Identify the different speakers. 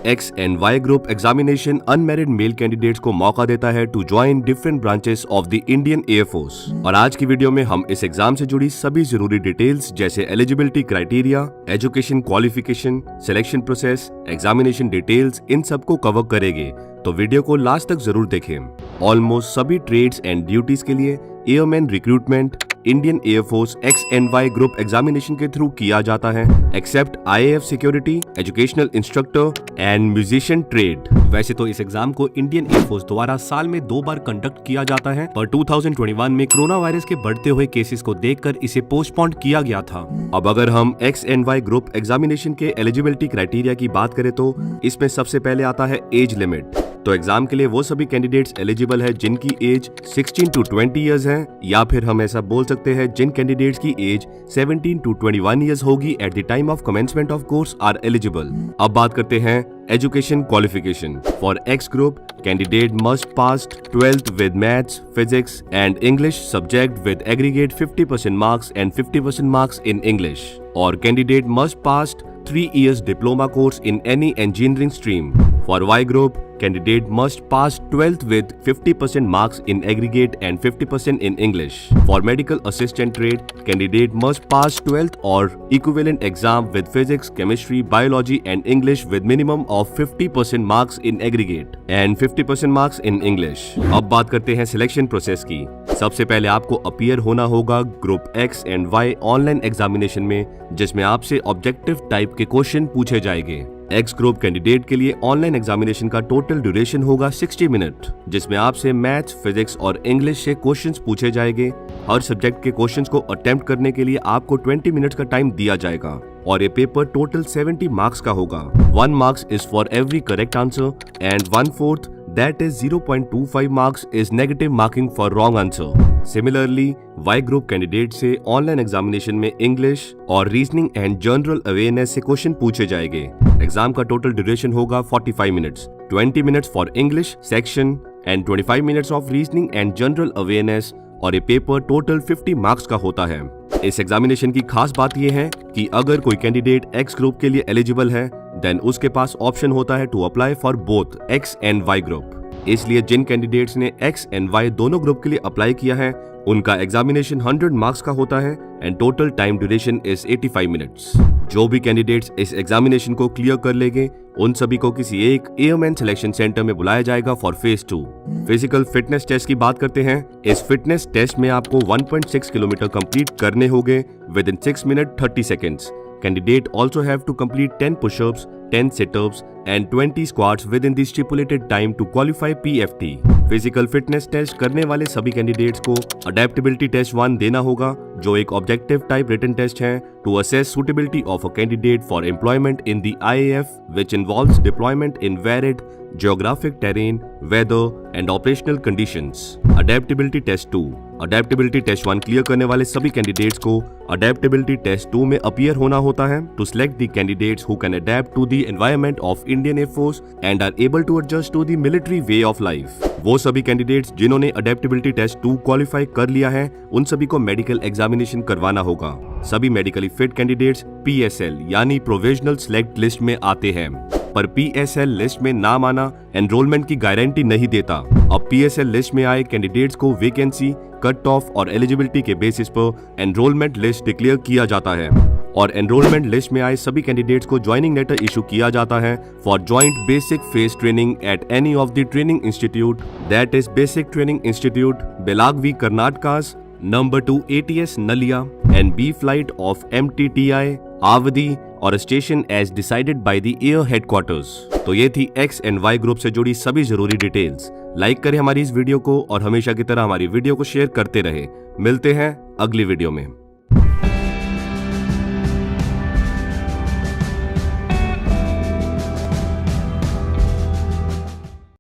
Speaker 1: X and Y group examination unmarried male candidates को मौका देता है to join different branches of the Indian Air Force. और आज की वीडियो में हम इस एग्जाम से जुड़ी सभी जरूरी डिटेल्स जैसे eligibility criteria, education qualification, selection process, examination details, इन सबको कवर करेंगे, तो वीडियो को लास्ट तक जरूर देखें। ऑलमोस्ट सभी ट्रेड्स एंड ड्यूटीज के लिए airman recruitment Indian Air Force X and Y group examination के थ्रू किया जाता है, except IAF security, educational instructor and musician trade. वैसे तो इस एग्जाम को इंडियन एयरफोर्स द्वारा साल में 2 बार कंडक्ट किया जाता है, पर 2021 में कोरोना वायरस के बढ़ते हुए केसेस को देखकर इसे पोस्टपोन किया गया था। अब अगर हम X and Y group examination के एलिजिबिलिटी क्राइटेरिया की बात करें तो इसमें सबसे पहले आता है एज लिमिट। तो एग्जाम के लिए वो सभी कैंडिडेट्स एलिजिबल है जिनकी एज 16 to 20 इयर्स है, या फिर हम ऐसा बोल सकते हैं जिन कैंडिडेट्स की एज 17 to 21 इयर्स होगी at the time of commencement of course are eligible. अब बात करते हैं education qualification. For X group, candidate must pass 12th with maths, physics and English subject with aggregate 50% marks and 50% marks in English. Or candidate must pass 3 years diploma course in any engineering stream. For Y group, candidate must pass 12th with 50% marks in aggregate and 50% in English. For medical assistant trade, candidate must pass 12th or equivalent exam with physics, chemistry, biology and English with minimum of 50% marks in aggregate and 50% marks in English. अब बात करते हैं selection process की। सबसे पहले आपको appear होना होगा group X and Y online examination में, जिसमें आपसे ऑब्जेक्टिव टाइप के क्वेश्चन पूछे जाएंगे। एक्स ग्रुप कैंडिडेट के लिए ऑनलाइन एग्जामिनेशन का टोटल ड्यूरेशन होगा 60 मिनट, जिसमें आपसे मैथ्स, फिजिक्स और इंग्लिश से क्वेश्चंस पूछे जाएंगे। हर सब्जेक्ट के क्वेश्चंस को अटेम्प्ट करने के लिए आपको 20 मिनट्स का टाइम दिया जाएगा और ये पेपर टोटल 70 मार्क्स का होगा। 1 marks is for every correct answer and 1/4 that is 0.25 marks is negative marking for wrong answer. Similarly, Y group candidate से ऑनलाइन एग्जामिनेशन में इंग्लिश और रीजनिंग एंड जनरल अवेयरनेस से क्वेश्चन पूछे जाएंगे। Exam का total duration होगा 45 minutes, 20 minutes for English section and 25 minutes of reasoning and general awareness, और ये पेपर टोटल 50 मार्क्स का होता है। इस एग्जामिनेशन की खास बात यह है कि अगर कोई कैंडिडेट एक्स ग्रुप के लिए एलिजिबल है देन उसके पास ऑप्शन होता है to apply for both X and Y group. इसलिए जिन कैंडिडेट्स ने एक्स एंड वाई दोनों ग्रुप के लिए अप्लाई किया है उनका एग्जामिनेशन 100 मार्क्स का होता है and total time duration is 85 minutes. जो भी कैंडिडेट्स इस एग्जामिनेशन को क्लियर कर लेंगे उन सभी को किसी एक एयरमैन सिलेक्शन सेंटर में बुलाया जाएगा for phase 2। Physical fitness test की बात करते हैं। इस फिटनेस टेस्ट में आपको 1.6 किलोमीटर कंप्लीट करने होंगे with in 6 minute 30 seconds. Candidate also have to complete 10 push-ups, 10 sit-ups and 20 squats within the stipulated time to qualify PFT. Physical fitness test करने वाले सभी कैंडिडेट्स को अडेप्टेबिलिटी टेस्ट 1 देना होगा, जो एक ऑब्जेक्टिव टाइप रिटन टेस्ट है to assess suitability of a candidate for employment in the IAF which involves deployment in varied geographic terrain, weather and operational conditions. Adaptability test 2। Adaptability test 1 clear करने वाले सभी candidates को adaptability test 2 में appear होना होता है to select the candidates who can adapt to the environment of Indian Air Force and are able to adjust to the military way of life. वो सभी कैंडिडेट्स जिन्होंने अडेप्टेबिलिटी टेस्ट 2 क्वालिफाई कर लिया है उन सभी को मेडिकल एग्जामिनेशन करवाना होगा। सभी मेडिकली फिट कैंडिडेट्स PSL यानी प्रोविजनल सिलेक्ट लिस्ट में आते हैं, पर PSL लिस्ट में नाम आना एनरोलमेंट की गारंटी नहीं देता। अब PSL लिस्ट में आए कैंडिडेट्स को वैकेंसी, कट ऑफ और एलिजिबिलिटी के बेसिस पर एनरोलमेंट लिस्ट डिक्लेयर किया जाता है और एनरोलमेंट लिस्ट में आए सभी कैंडिडेट्स को ज्वाइनिंग लेटर इशू किया जाता है for joint basic phase training at any of the training institute, that is basic training institute Belagavi कर्नाटकास, number 2 ATS Naliya and B flight of MTTI आवधी और station as decided by the air headquarters. तो ये थी x and Y group से जुड़ी सभी जरूरी डिटेल्स। लाइक करें हमारी इस वीडियो को और हमेशा की तरह हमारी वीडियो को शेयर करते रहे। मिलते हैं अगली वीडियो में।